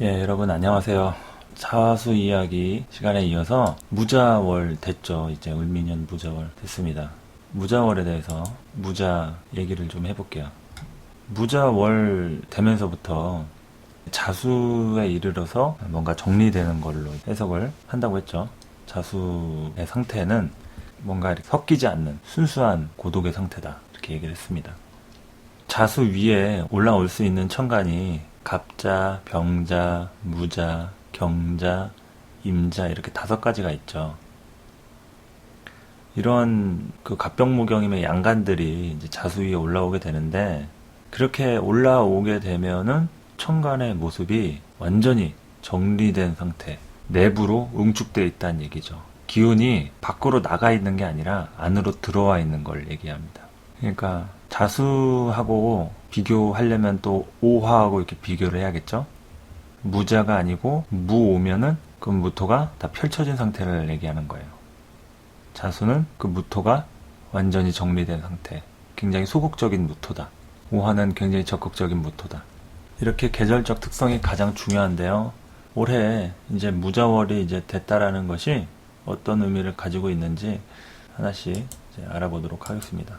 예, 여러분 안녕하세요. 자수 이야기 시간에 이어서 무자월 됐죠. 이제 을미년 무자월 됐습니다. 무자월에 대해서 무자 얘기를 좀 해볼게요. 무자월 되면서부터 자수에 이르러서 뭔가 정리되는 걸로 해석을 한다고 했죠. 자수의 상태는 뭔가 이렇게 섞이지 않는 순수한 고독의 상태다. 이렇게 얘기를 했습니다. 자수 위에 올라올 수 있는 천간이 갑자, 병자, 무자, 경자, 임자 이렇게 5가지가 있죠. 이런 그 갑병무경임의 양간들이 이제 자수 위에 올라오게 되는데 그렇게 올라오게 되면은 천간의 모습이 완전히 정리된 상태, 내부로 응축되어 있다는 얘기죠. 기운이 밖으로 나가 있는 게 아니라 안으로 들어와 있는 걸 얘기합니다. 그러니까 자수하고 비교하려면 또 오화하고 이렇게 비교를 해야겠죠. 무자가 아니고 무오면은 그 무토가 다 펼쳐진 상태를 얘기하는 거예요. 자수는 그 무토가 완전히 정리된 상태, 굉장히 소극적인 무토다. 오화는 굉장히 적극적인 무토다. 이렇게 계절적 특성이 가장 중요한데요. 올해 이제 무자월이 이제 됐다라는 것이 어떤 의미를 가지고 있는지 하나씩 이제 알아보도록 하겠습니다.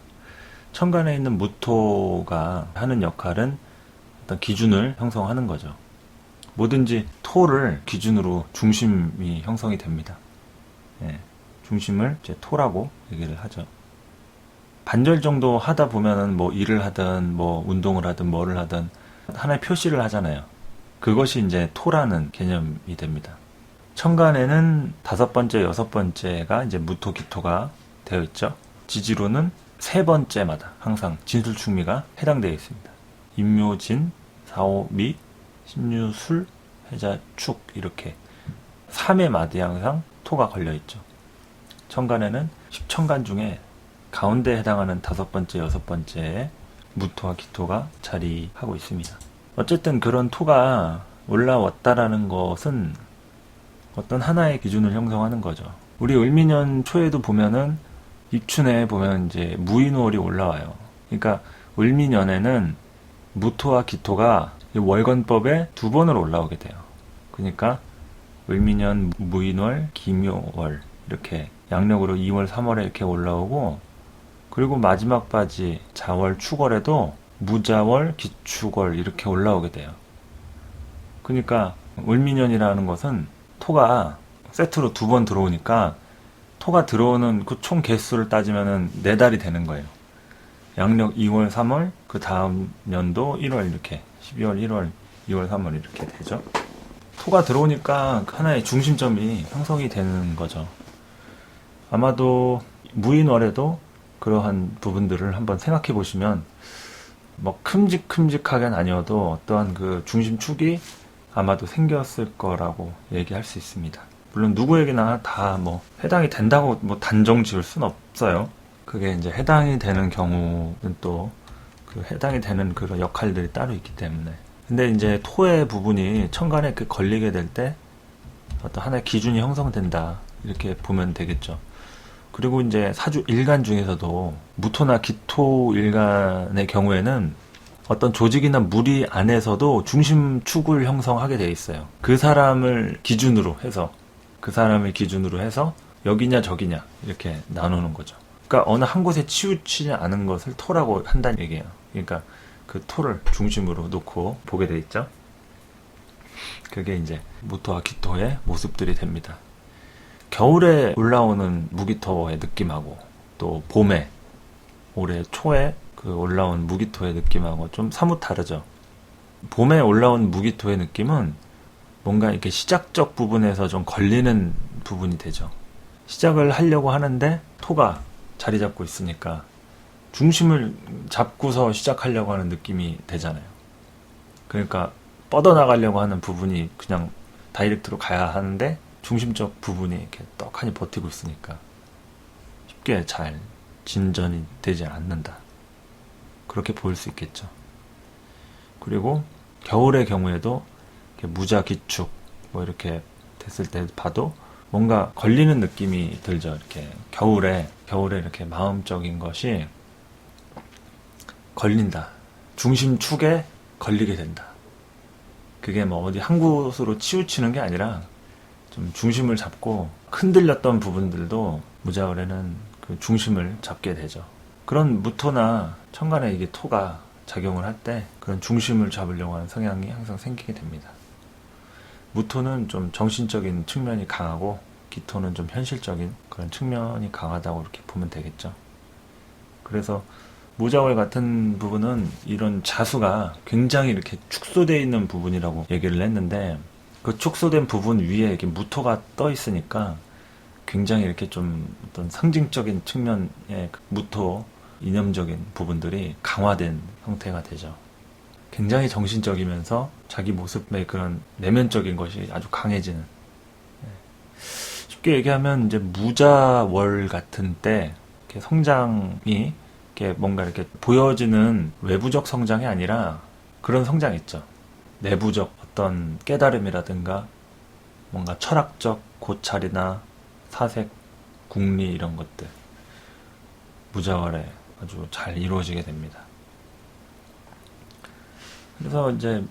천간에 있는 무토가 하는 역할은 어떤 기준을 형성하는 거죠. 뭐든지 토를 기준으로 중심이 형성이 됩니다. 예, 중심을 이제 토라고 얘기를 하죠. 반절 정도 하다 보면은 뭐 일을 하든 뭐 운동을 하든 뭐를 하든 하나의 표시를 하잖아요. 그것이 이제 토라는 개념이 됩니다. 천간에는 5번째, 6번째가 이제 무토, 기토가 되어 있죠. 지지로는 3번째마다 항상 진술충미가 해당되어 있습니다. 임묘진, 사오미, 신유술, 해자축 이렇게 3의 마디에 항상 토가 걸려있죠. 천간에는 10천간 중에 가운데에 해당하는 5번째, 6번째에 무토와 기토가 자리하고 있습니다. 어쨌든 그런 토가 올라왔다라는 것은 어떤 하나의 기준을 형성하는 거죠. 우리 을미년 초에도 보면은 입춘에 보면 이제 무인월이 올라와요. 그러니까 을미년에는 무토와 기토가 월건법에 2번으로 올라오게 돼요. 그러니까 을미년, 무인월, 기묘월 이렇게 양력으로 2월, 3월에 이렇게 올라오고 그리고 마지막 바지 자월, 축월에도 무자월, 기축월 이렇게 올라오게 돼요. 그러니까 을미년이라는 것은 토가 세트로 2번 들어오니까 토가 들어오는 그 총 개수를 따지면은 4달이 되는 거예요. 양력 2월, 3월, 그 다음 년도 1월 이렇게 12월, 1월, 2월, 3월 이렇게 되죠. 토가 들어오니까 하나의 중심점이 형성이 되는 거죠. 아마도 무인월에도 그러한 부분들을 한번 생각해 보시면 뭐 큼직큼직하게는 아니어도 어떠한 그 중심축이 아마도 생겼을 거라고 얘기할 수 있습니다. 물론 누구에게나 다 뭐 해당이 된다고 뭐 단정 지을 수는 없어요. 그게 이제 해당이 되는 경우는 또 그 해당이 되는 그런 역할들이 따로 있기 때문에. 근데 이제 토의 부분이 천간에 그 걸리게 될 때 어떤 하나의 기준이 형성된다. 이렇게 보면 되겠죠. 그리고 이제 사주 일간 중에서도 무토나 기토 일간의 경우에는 어떤 조직이나 무리 안에서도 중심축을 형성하게 되어 있어요. 그 사람을 기준으로 해서 여기냐 저기냐 이렇게 나누는 거죠. 그러니까 어느 한 곳에 치우치지 않은 것을 토라고 한다는 얘기예요. 그러니까 그 토를 중심으로 놓고 보게 돼 있죠. 그게 이제 무토와 기토의 모습들이 됩니다. 겨울에 올라오는 무기토의 느낌하고 또 봄에 올해 초에 그 올라온 무기토의 느낌하고 좀 사뭇 다르죠. 봄에 올라온 무기토의 느낌은 뭔가 이렇게 시작적 부분에서 좀 걸리는 부분이 되죠. 시작을 하려고 하는데 토가 자리 잡고 있으니까 중심을 잡고서 시작하려고 하는 느낌이 되잖아요. 그러니까 뻗어나가려고 하는 부분이 그냥 다이렉트로 가야 하는데 중심적 부분이 이렇게 떡하니 버티고 있으니까 쉽게 잘 진전이 되지 않는다. 그렇게 보일 수 있겠죠. 그리고 겨울의 경우에도 이렇게 무자, 기축 뭐 이렇게 됐을 때 봐도 뭔가 걸리는 느낌이 들죠. 이렇게 겨울에 이렇게 마음적인 것이 걸린다. 중심축에 걸리게 된다. 그게 뭐 어디 한 곳으로 치우치는 게 아니라 좀 중심을 잡고 흔들렸던 부분들도 무자월에는 그 중심을 잡게 되죠. 그런 무토나 천간에 이게 토가 작용을 할 때 그런 중심을 잡으려고 하는 성향이 항상 생기게 됩니다. 무토는 좀 정신적인 측면이 강하고 기토는 좀 현실적인 그런 측면이 강하다고 이렇게 보면 되겠죠. 그래서 무자월 같은 부분은 이런 자수가 굉장히 이렇게 축소되어 있는 부분이라고 얘기를 했는데, 그 축소된 부분 위에 이렇게 무토가 떠 있으니까 굉장히 이렇게 좀 어떤 상징적인 측면의 무토 이념적인 부분들이 강화된 형태가 되죠. 굉장히 정신적이면서 자기 모습의 그런 내면적인 것이 아주 강해지는. 쉽게 얘기하면 이제 무자월 같은 때 이렇게 성장이 이렇게 뭔가 이렇게 보여지는 외부적 성장이 아니라 그런 성장 있죠. 내부적 어떤 깨달음이라든가 뭔가 철학적 고찰이나 사색, 궁리 이런 것들 무자월에 아주 잘 이루어지게 됩니다. 그래서 이제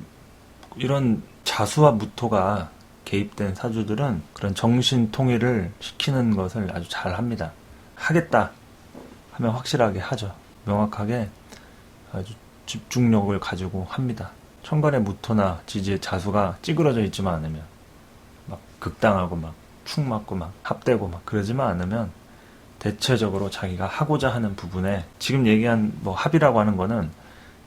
이런 자수와 무토가 개입된 사주들은 그런 정신 통일을 시키는 것을 아주 잘 합니다. 하겠다 하면 확실하게 하죠. 명확하게 아주 집중력을 가지고 합니다. 천간의 무토나 지지의 자수가 찌그러져 있지만 않으면, 막 극당하고 막 축 맞고 막 합대고 막 그러지만 않으면 대체적으로 자기가 하고자 하는 부분에, 지금 얘기한 뭐 합이라고 하는 거는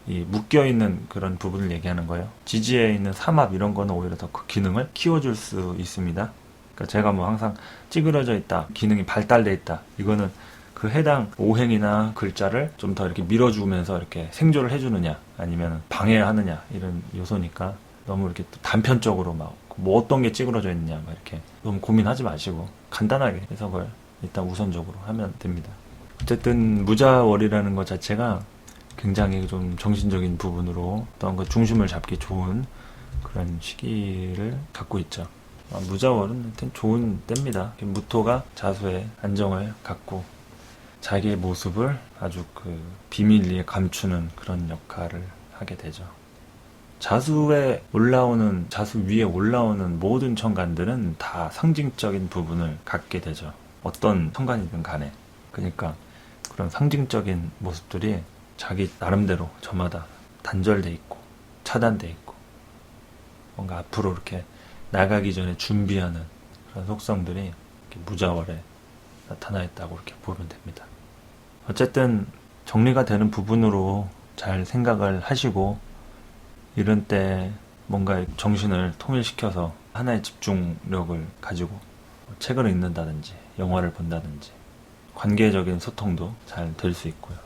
이 묶여있는 그런 부분을 얘기하는 거예요. 지지에 있는 삼합 이런 거는 오히려 더 그 기능을 키워줄 수 있습니다. 그러니까 제가 뭐 항상 찌그러져 있다, 기능이 발달돼 있다, 이거는 그 해당 오행이나 글자를 좀 더 이렇게 밀어주면서 이렇게 생조를 해주느냐 아니면 방해하느냐 이런 요소니까, 너무 이렇게 또 단편적으로 막 뭐 어떤 게 찌그러져 있느냐 막 이렇게 너무 고민하지 마시고 간단하게 해석을 일단 우선적으로 하면 됩니다. 어쨌든 무자월이라는 것 자체가 굉장히 좀 정신적인 부분으로 어떤 그 중심을 잡기 좋은 그런 시기를 갖고 있죠. 무자월은 하여튼 좋은 때입니다. 무토가 자수의 안정을 갖고 자기의 모습을 아주 그 비밀리에 감추는 그런 역할을 하게 되죠. 자수 위에 올라오는 모든 천간들은 다 상징적인 부분을 갖게 되죠. 어떤 천간이든 간에. 그러니까 그런 상징적인 모습들이 자기 나름대로 저마다 단절돼 있고 차단돼 있고 뭔가 앞으로 이렇게 나가기 전에 준비하는 그런 속성들이 이렇게 무자월에 나타나 있다고 이렇게 보면 됩니다. 어쨌든 정리가 되는 부분으로 잘 생각을 하시고, 이런 때 뭔가 정신을 통일시켜서 하나의 집중력을 가지고 책을 읽는다든지 영화를 본다든지 관계적인 소통도 잘 될 수 있고요.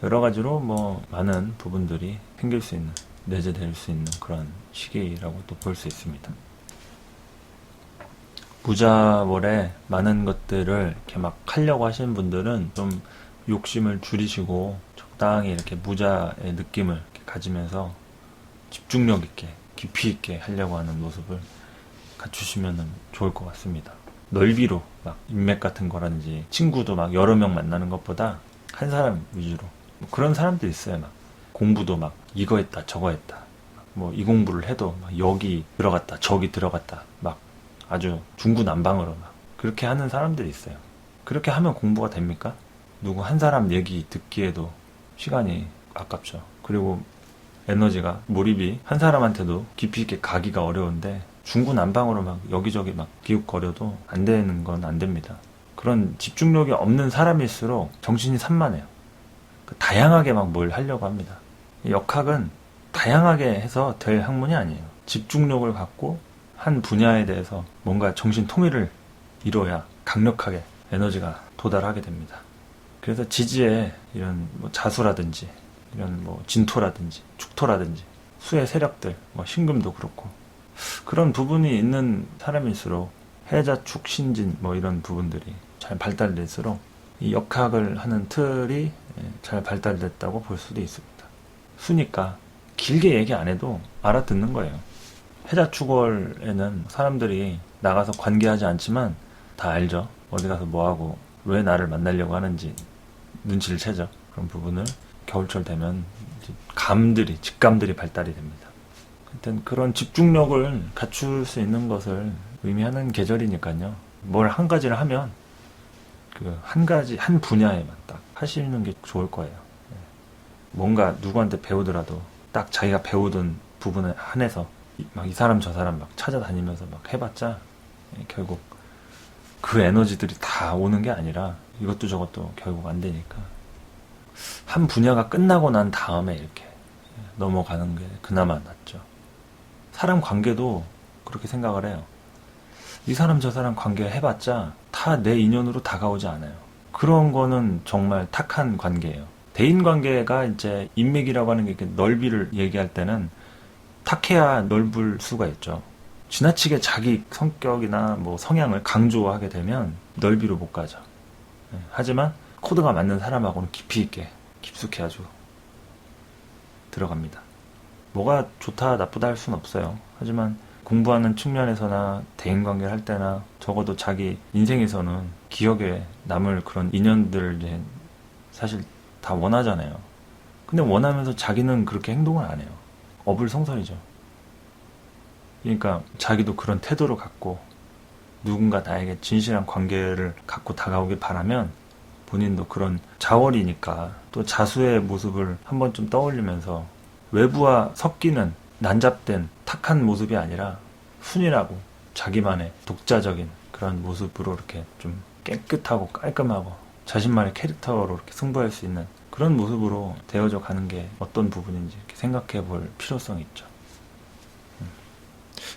여러 가지로 뭐 많은 부분들이 생길 수 있는, 내재될 수 있는 그런 시기라고 또 볼 수 있습니다. 무자월에 많은 것들을 이렇게 막 하려고 하시는 분들은 좀 욕심을 줄이시고 적당히 이렇게 무자의 느낌을 이렇게 가지면서 집중력 있게 깊이 있게 하려고 하는 모습을 갖추시면 좋을 것 같습니다. 넓이로 막 인맥 같은 거라든지 친구도 막 여러 명 만나는 것보다 한 사람 위주로, 뭐 그런 사람도 있어요. 막 공부도 막 이거 했다 저거 했다, 뭐 이 공부를 해도 막 여기 들어갔다 저기 들어갔다, 막 아주 중구난방으로 막 그렇게 하는 사람들이 있어요. 그렇게 하면 공부가 됩니까? 누구 한 사람 얘기 듣기에도 시간이 아깝죠. 그리고 에너지가, 몰입이 한 사람한테도 깊이 있게 가기가 어려운데 중구난방으로 막 여기저기 막 기웃거려도 안 되는 건 안 됩니다. 그런 집중력이 없는 사람일수록 정신이 산만해요. 다양하게 막 뭘 하려고 합니다. 역학은 다양하게 해서 될 학문이 아니에요. 집중력을 갖고 한 분야에 대해서 뭔가 정신 통일을 이뤄야 강력하게 에너지가 도달하게 됩니다. 그래서 지지에 이런 뭐 자수라든지 이런 뭐 진토라든지 축토라든지 수의 세력들, 뭐 신금도 그렇고 그런 부분이 있는 사람일수록 해자축 신진 뭐 이런 부분들이 잘 발달될수록 이 역학을 하는 틀이 잘 발달됐다고 볼 수도 있습니다. 수니까 길게 얘기 안 해도 알아듣는 거예요. 해자축월에는 사람들이 나가서 관계하지 않지만 다 알죠. 어디 가서 뭐하고 왜 나를 만나려고 하는지 눈치를 채죠. 그런 부분을 겨울철 되면 직감들이 발달이 됩니다. 하여튼 그런 집중력을 갖출 수 있는 것을 의미하는 계절이니까요. 뭘 한 가지를 하면 그 한 가지 한 분야에만 딱 하시는 게 좋을 거예요. 뭔가 누구한테 배우더라도 딱 자기가 배우던 부분에 한해서 막 이 사람 저 사람 막 찾아다니면서 막 해봤자 결국 그 에너지들이 다 오는 게 아니라 이것도 저것도 결국 안 되니까 한 분야가 끝나고 난 다음에 이렇게 넘어가는 게 그나마 낫죠. 사람 관계도 그렇게 생각을 해요. 이 사람 저 사람 관계 해봤자 다 내 인연으로 다가오지 않아요. 그런 거는 정말 탁한 관계예요. 대인 관계가 이제 인맥이라고 하는 게 이렇게 넓이를 얘기할 때는 탁해야 넓을 수가 있죠. 지나치게 자기 성격이나 뭐 성향을 강조하게 되면 넓이로 못 가죠. 하지만 코드가 맞는 사람하고는 깊이 있게 깊숙이 아주 들어갑니다. 뭐가 좋다 나쁘다 할 수는 없어요. 하지만 공부하는 측면에서나 대인관계를 할 때나 적어도 자기 인생에서는 기억에 남을 그런 인연들을 이제 사실 다 원하잖아요. 근데 원하면서 자기는 그렇게 행동을 안 해요. 어불성설이죠. 그러니까 자기도 그런 태도를 갖고 누군가 나에게 진실한 관계를 갖고 다가오길 바라면 본인도 그런 자월이니까 또 자수의 모습을 한 번쯤 떠올리면서 외부와 섞이는 난잡된 탁한 모습이 아니라 순이라고 자기만의 독자적인 그런 모습으로 이렇게 좀 깨끗하고 깔끔하고 자신만의 캐릭터로 이렇게 승부할 수 있는 그런 모습으로 되어져 가는 게 어떤 부분인지 이렇게 생각해 볼 필요성이 있죠.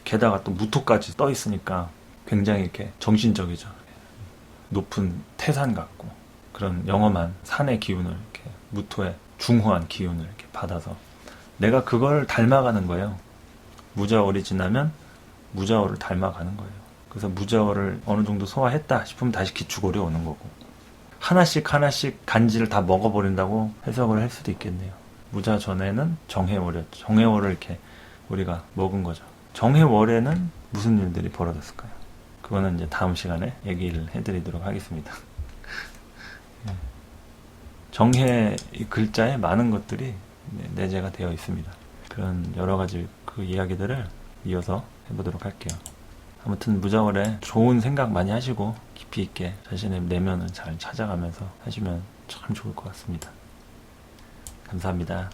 게다가 또 무토까지 떠 있으니까 굉장히 이렇게 정신적이죠. 높은 태산 같고 그런 영험한 산의 기운을 이렇게 무토의 중후한 기운을 이렇게 받아서 내가 그걸 닮아가는 거예요. 무자월이 지나면 무자월을 닮아가는 거예요. 그래서 무자월을 어느 정도 소화했다 싶으면 다시 기축월이 오는 거고 하나씩 하나씩 간지를 다 먹어버린다고 해석을 할 수도 있겠네요. 무자 전에는 정해월이었죠. 정해월을 이렇게 우리가 먹은 거죠. 정해월에는 무슨 일들이 벌어졌을까요? 그거는 이제 다음 시간에 얘기를 해드리도록 하겠습니다. 정해 이 글자에 많은 것들이 내재가 되어 있습니다. 그런 여러 가지 그 이야기들을 이어서 해보도록 할게요. 아무튼 무자월에 좋은 생각 많이 하시고 깊이 있게 자신의 내면을 잘 찾아가면서 하시면 참 좋을 것 같습니다. 감사합니다.